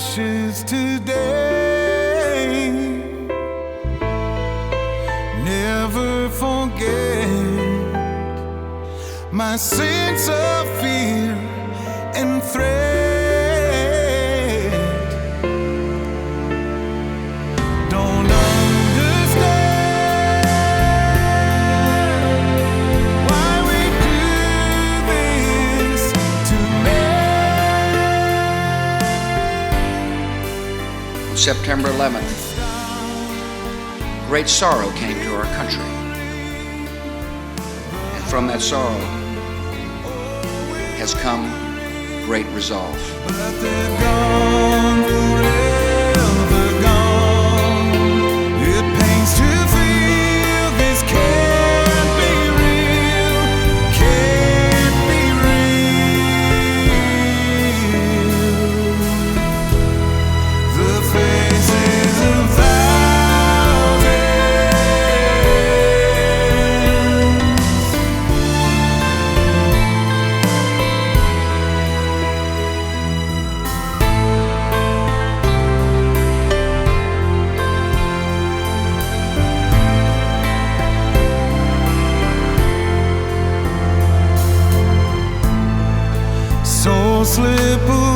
ashes today. Never forget my sense of fear and threat. Don't understand why we do this to men. On September 11th, great sorrow came to our country. And from that sorrow has come great resolve. But they're gone, forever gone. It pains to feel this can't be real, can't be real. The faces of so slip away.